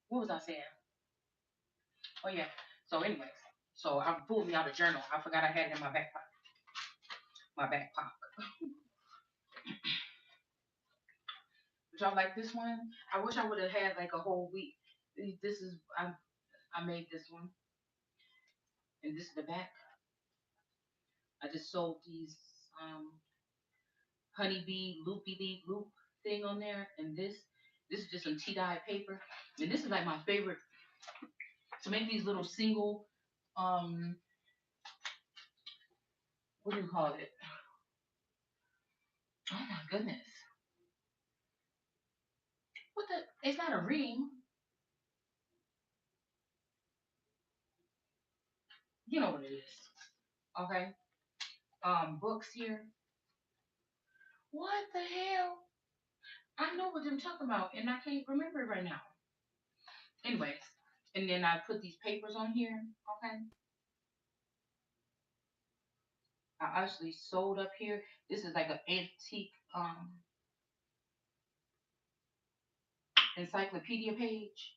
what was I saying? Oh yeah. So, anyways, so I pulled me out a journal. I forgot I had it in my back pocket. My back pocket. Did y'all like this one? I wish I would have had like a whole week. This is I made this one, and this is the back. I just sewed these honeybee loopy leaf loop thing on there, and this is just some tea dye paper, and this is like my favorite to make these little single um what do you call it? Oh my goodness, what the? It's not a ream. You know what it is? Okay. Books here. What the hell? I know what I'm talking about, and I can't remember it right now. Anyways, and then I put these papers on here. Okay. I actually sewed up here. This is like an antique encyclopedia page.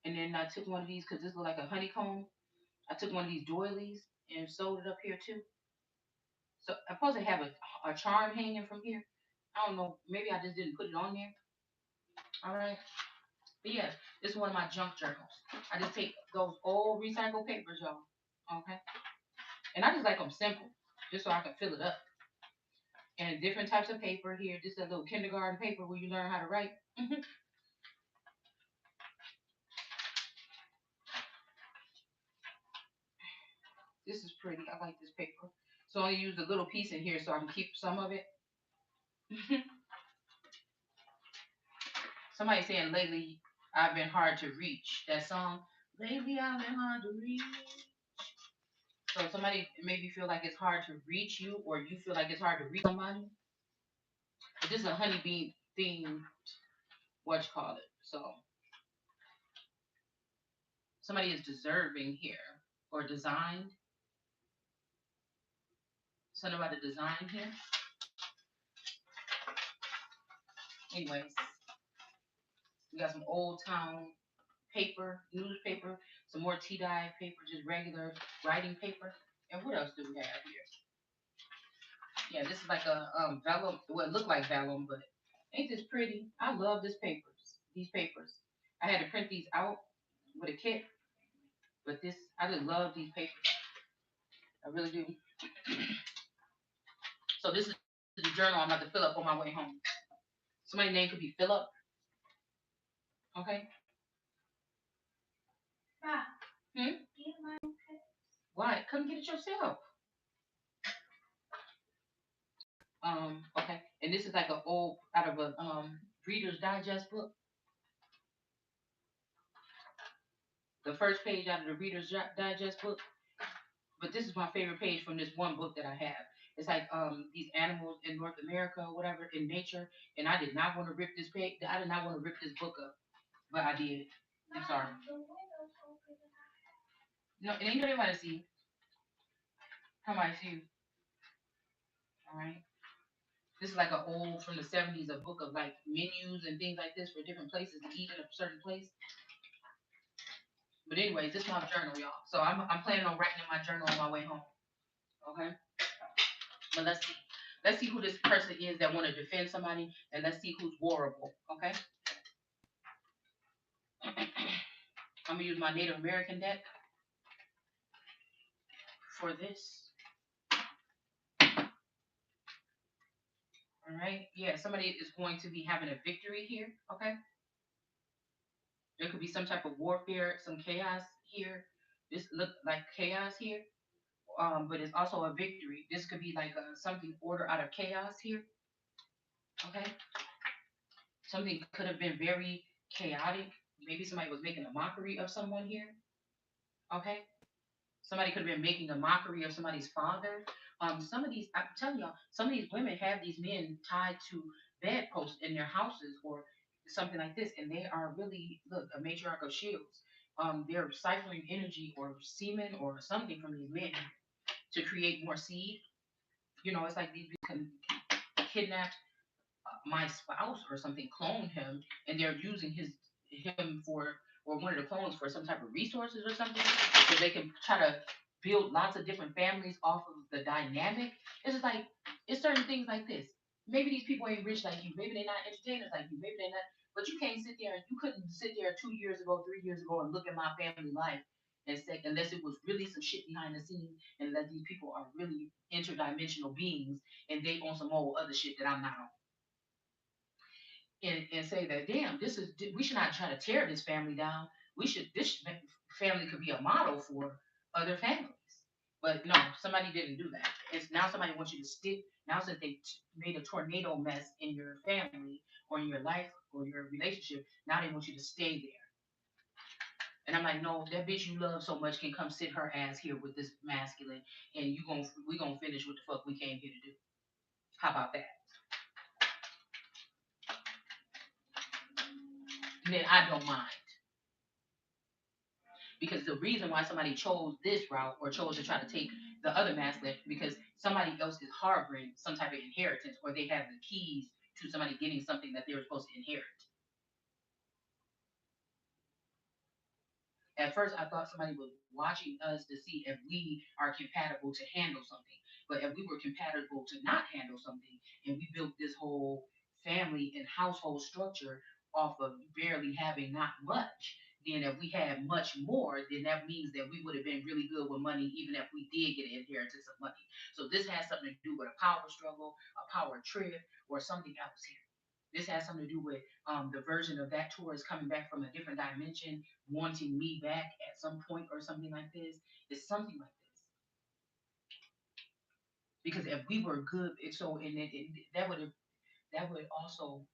And then I took one of these because this looked like a honeycomb. I took one of these doilies and sewed it up here too. So I'm supposed to have a charm hanging from here. I don't know. Maybe I just didn't put it on there. All right. But yeah, this is one of my junk journals. I just take those old recycled papers, y'all. Okay. And I just like them simple, just so I can fill it up. And different types of paper here. Just a little kindergarten paper where you learn how to write. This is pretty. I like this paper. So I used a little piece in here so I can keep some of it. Somebody saying lately I've been hard to reach. That song, lately I've been hard to reach. So somebody maybe feel like it's hard to reach you, or you feel like it's hard to reach somebody. But this is a honeybee theme. What you call it? So somebody is deserving here or designed. Something about the design here. Anyways, we got some old town paper, newspaper, some more tea dye paper, just regular writing paper. And what else do we have here? Yeah, this is like a vellum. Well, it looked like vellum, but ain't this pretty? I love this papers. These papers. I had to print these out with a kit, but this I just love these papers. I really do. So this is the journal I'm about to fill up on my way home. Somebody's name could be Philip. Okay. Hmm? Why? Come get it yourself. Okay. And this is like an old out of a Reader's Digest book. The first page out of the Reader's Digest book. But this is my favorite page from this one book that I have. It's like these animals in North America or whatever in nature, and I did not want to rip this page. I did not want to rip this book up, but I did. I'm sorry. No, it ain't nobody see you. Come on, see you. All right. This is like an old from the '70s, a book of like menus and things like this for different places to eat in a certain place. But anyways, this is my journal, y'all. So I'm planning on writing in my journal on my way home. Okay. But let's see. Let's see who this person is that want to defend somebody, and let's see who's warrable. Okay. I'm gonna use my Native American deck for this. All right. Yeah, somebody is going to be having a victory here. Okay. There could be some type of warfare, some chaos here. This look like chaos here. But it's also a victory. This could be like something order out of chaos here. Okay. Something could have been very chaotic. Maybe somebody was making a mockery of someone here. Okay. Somebody could have been making a mockery of somebody's father, Some of these, I'm telling y'all, some of these women have these men tied to bedposts in their houses or something like this, and they are really look a matriarch of shields. They're siphoning energy or semen or something from these men to create more seed. It's like these can kidnap my spouse or something cloned him and they're using him for or one of the clones for some type of resources or something so they can try to build lots of different families off of the dynamic. It's just like it's certain things like this. Maybe these people ain't rich like you. Maybe they're not entertainers like you. Maybe they're not. But you can't sit there and you couldn't sit there 2 years ago, 3 years ago, and look at my family life and say unless it was really some shit behind the scenes and that these people are really interdimensional beings and they on some old other shit that I'm not on and say that damn this is we should not try to tear this family down this family could be a model for other families but no somebody didn't do that it's now somebody wants you to stick now since they made a tornado mess in your family or in your life or your relationship now they want you to stay there and I'm like no that bitch you love so much can come sit her ass here with this masculine and we gonna finish what the fuck we came here to do how about that and then I don't mind because the reason why somebody chose this route or chose to try to take the other masculine because somebody else is harboring some type of inheritance or they have the keys to somebody getting something that they were supposed to inherit. At first, I thought somebody was watching us to see if we are compatible to handle something. But if we were compatible to not handle something, and we built this whole family and household structure off of barely having not much, then if we had much more, then that means that we would have been really good with money, even if we did get an inheritance of money. So this has something to do with a power struggle, a power trip, or something else here. This has something to do with the version of that tour is coming back from a different dimension, wanting me back at some point or something like this. It's something like this. Because if we were good, that would also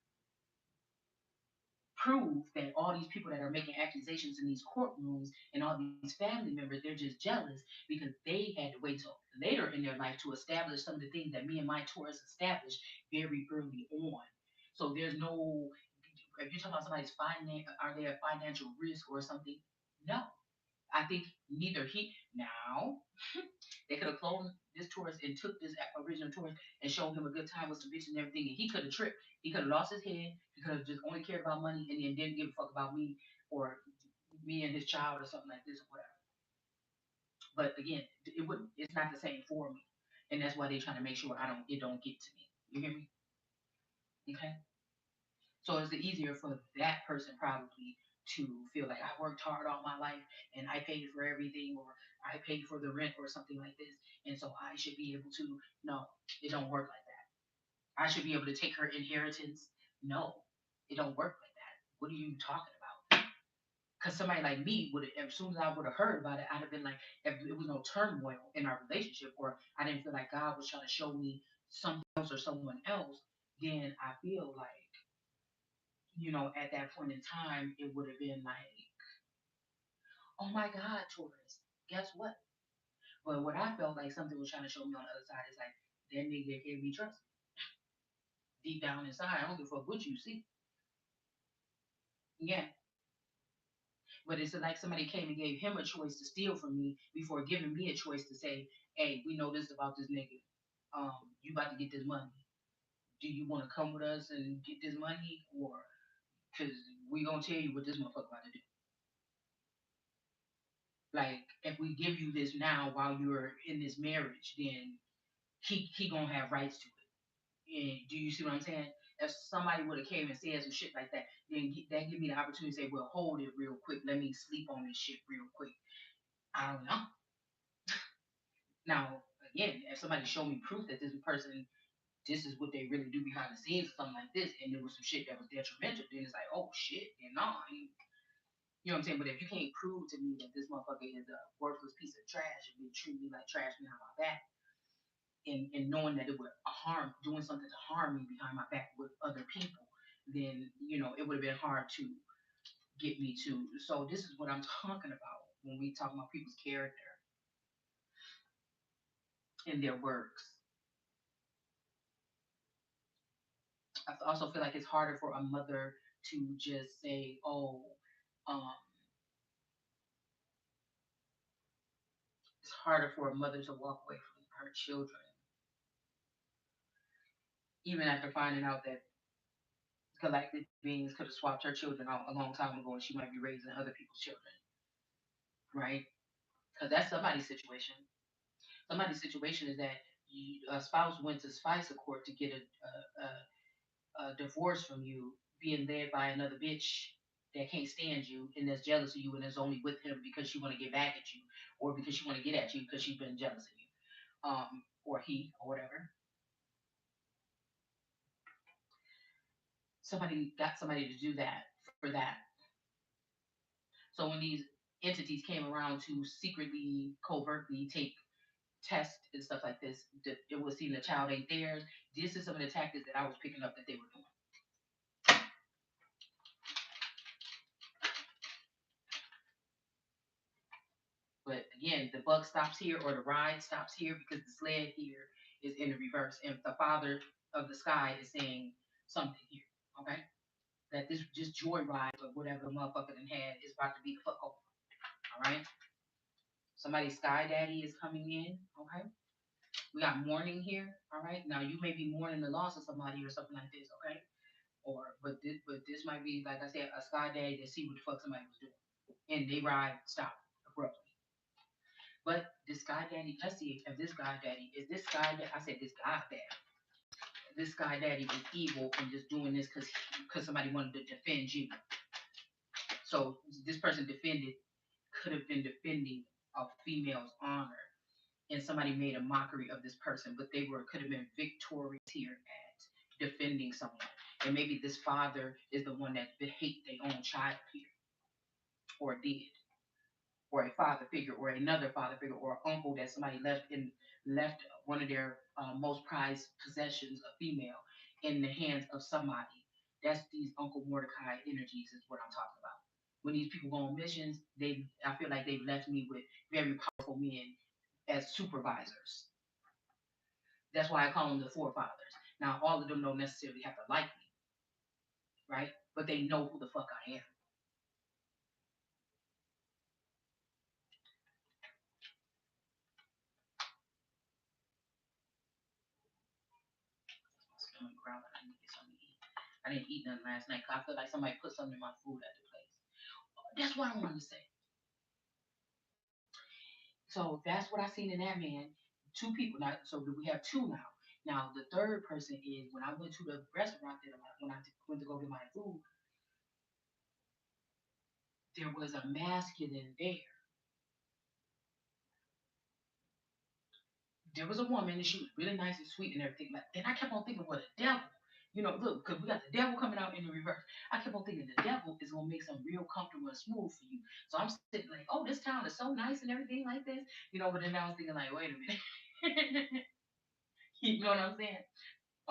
prove that all these people that are making accusations in these courtrooms and all these family members, they're just jealous because they had to wait till later in their life to establish some of the things that me and my tourists established very early on. So there's no if you're talking about somebody's finance, are they a financial risk or something? No. I think neither he now they could have cloned this tourist and took this original tourist and showed him a good time with some bitches and everything, and he could have tripped. He could have lost his head. He could have just only cared about money and then didn't give a fuck about me or me and his child or something like this or whatever. But again, it would it's not the same for me, and that's why they're trying to make sure I don't it don't get to me. You hear me? Okay. So it's easier for that person probably to feel like I worked hard all my life and I paid for everything or I paid for the rent or something like this. And so I should be able to, no, it don't work like that. I should be able to take her inheritance. No, it don't work like that. What are you talking about? Because somebody like me would have, as soon as I would have heard about it, I'd have been like, if it was no turmoil in our relationship, or I didn't feel like God was trying to show me something else or someone else, then I feel like at that point in time, it would have been like, oh my God, Taurus, guess what? But what I felt like something was trying to show me on the other side is like, that nigga can't be trusted. Deep down inside, I don't give a fuck what you see. Yeah. But it's like somebody came and gave him a choice to steal from me before giving me a choice to say, hey, we know this about this nigga. You about to get this money. Do you want to come with us and get this money? Or, because we going to tell you what this motherfucker about to do. Like if we give you this now while you're in this marriage, then he gonna have rights to it. And do you see what I'm saying? If somebody would have came and said some shit like that, then that give me the opportunity to say, well, hold it real quick. Let me sleep on this shit real quick. I don't know. Now, again, if somebody showed me proof that this person, this is what they really do behind the scenes, or something like this, and there was some shit that was detrimental, then it's like, oh shit, then no, you know what I'm saying? But if you can't prove to me that this motherfucker is a worthless piece of trash and been treating me like trash behind my back, and knowing that it would harm, doing something to harm me behind my back with other people, then it would have been hard to get me to. So this is what I'm talking about when we talk about people's character. in their works. I also feel like it's harder for a mother to just say, "Oh, um, it's harder for a mother to walk away from her children, even after finding out that galactic beings could have swapped her children out a long time ago, and she might be raising other people's children, right? Because that's somebody's situation. Somebody's situation is that a spouse went to FISA court to get a divorce from you, being led by another bitch that can't stand you and that's jealous of you and is only with him because she want to get back at you or because she want to get at you because she's been jealous of you, or he or whatever. Somebody got somebody to do that for that. So when these entities came around to secretly, covertly take tests and stuff like this, it was seen the child ain't theirs. This is some of the tactics that I was picking up that they were doing. But again, the buck stops here or the ride stops here because the sled here is in the reverse. And the father of the sky is saying something here. Okay? That this just joyride or whatever the motherfucker done had is about to be the fuck over. Alright? Somebody's sky daddy is coming in. Okay? We got mourning here. Alright? Now you may be mourning the loss of somebody or something like this, okay? Or but this might be like I said, a sky daddy that see what the fuck somebody was doing. And they ride stop abruptly. But this guy daddy, let's see if this guy daddy is this guy that I said this guy daddy. This guy daddy is evil and just doing this because somebody wanted to defend you. So this person defended could have been defending a female's honor, and somebody made a mockery of this person, but they were could have been victorious here at defending someone. And maybe this father is the one that hate their own child here or did. Or a father figure or another father figure or uncle that somebody left one of their most prized possessions, a female, in the hands of somebody. That's these Uncle Mordecai energies is what I'm talking about. When these people go on missions, I feel like they've left me with very powerful men as supervisors. That's why I call them the forefathers. Now all of them don't necessarily have to like me, right? But they know who the fuck I am. I'm growling. I need to get something to eat. I didn't eat nothing last night because I feel like somebody put something in my food at the place. That's what I wanted to say. So that's what I seen in that man. Two people. Now, so we have two now. Now the third person is when I went to the restaurant that when I went to go get my food, there was a masculine there. There was a woman and she was really nice and sweet and everything. Like, and I kept on thinking, well, the devil. Look, because we got the devil coming out in the reverse. I kept on thinking the devil is gonna make some real comfortable and smooth for you. So I'm sitting like, oh, this town is so nice and everything like this, But then I was thinking like, wait a minute, you know what I'm saying?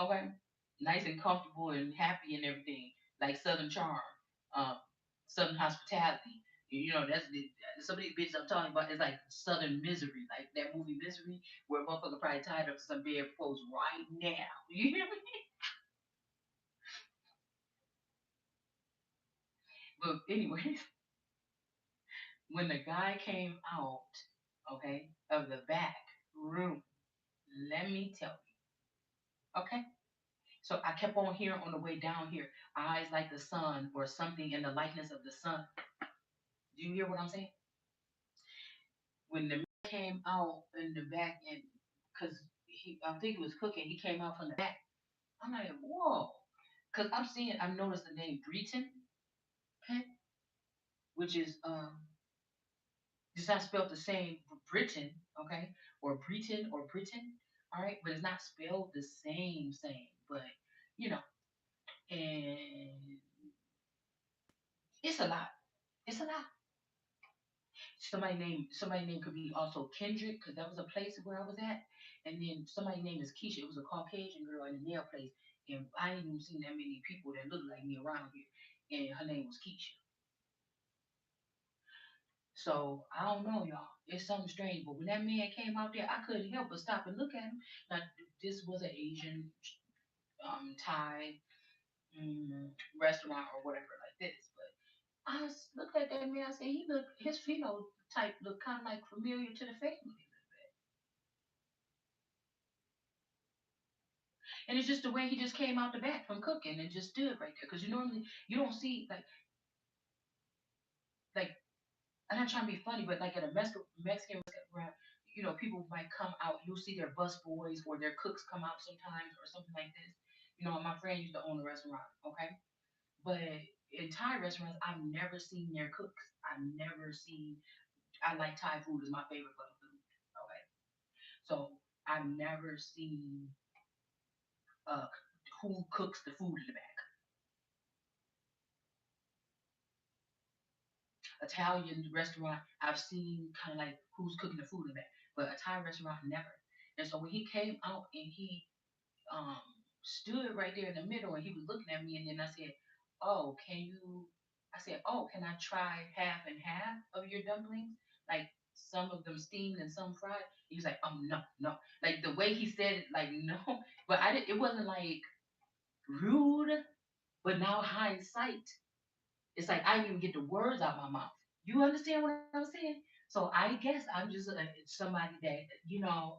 Okay, nice and comfortable and happy and everything, like Southern charm, um, Southern hospitality. That's some of these bitches I'm talking about. It's like Southern misery, like that movie Misery, where a motherfucker probably tied up to some bed clothes right now. You hear me? But anyways, when the guy came out, okay, of the back room, let me tell you, okay. So I kept on hearing on the way down here, eyes like the sun or something in the likeness of the sun. Do you hear what I'm saying? When the man came out in the back and because I think he was cooking, he came out from the back. I'm like, whoa, because I've noticed the name Breton, okay, which is it's not spelled the same, Britain, okay, or Breton or Britain, all right, but it's not spelled the same, but you know, and it's a lot. It's a lot. Somebody name could be also Kendrick because that was a place where I was at, and then somebody name is Keisha. It was a Caucasian girl in a nail place, and I ain't even seen that many people that look like me around here, and her name was Keisha. So I don't know, y'all. It's something strange. But when that man came out there, I couldn't help but stop and look at him. Now this was an Asian, Thai, restaurant or whatever like this. But looked at that man. I said, he look his phenotype looked kind of like familiar to the family. And it's just the way he just came out the back from cooking and just stood right there. Because you don't see like I'm not trying to be funny, but like at a Mexican restaurant, people might come out. You'll see their bus boys or their cooks come out sometimes or something like this. My friend used to own a restaurant, okay? But in Thai restaurants, I've never seen their cooks. I've never seen. I like Thai food is my favorite fucking food. Okay, so I've never seen uh who cooks the food in the back. Italian restaurant, I've seen kind of like who's cooking the food in the back, but a Thai restaurant never. And so when he came out and he um stood right there in the middle and he was looking at me, and then I said, "Oh, can you?" I said, "Oh, can I try half and half of your dumplings? Like some of them steamed and some fried." He was like, "Oh no, no!" Like the way he said it, like no. But I did. It wasn't like rude. But now hindsight, it's like I didn't even get the words out my mouth. You understand what I'm saying? So I guess I'm just somebody that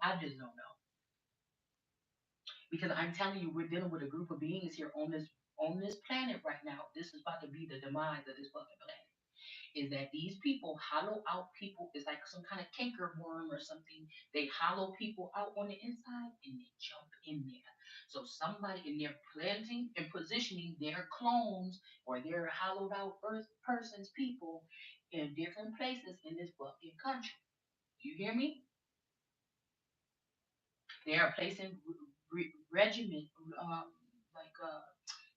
I just don't know, because I'm telling you, we're dealing with a group of beings here on this planet right now. This is about to be the demise of this fucking planet. Is that these people hollow out people? It's like some kind of canker worm or something. They hollow people out on the inside and they jump in there. So somebody in there planting and positioning their clones or their hollowed out earth person's people in different places in this fucking country. You hear me? They are placing regiment, like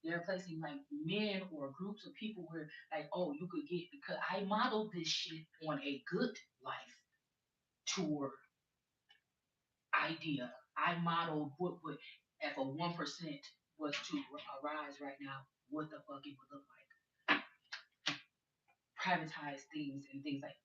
they're placing like men or groups of people where like, oh, you could get, because I modeled this shit on a good life tour idea. I modeled what would, if a 1% was to arise right now, what the fuck it would look like. Privatize things and things like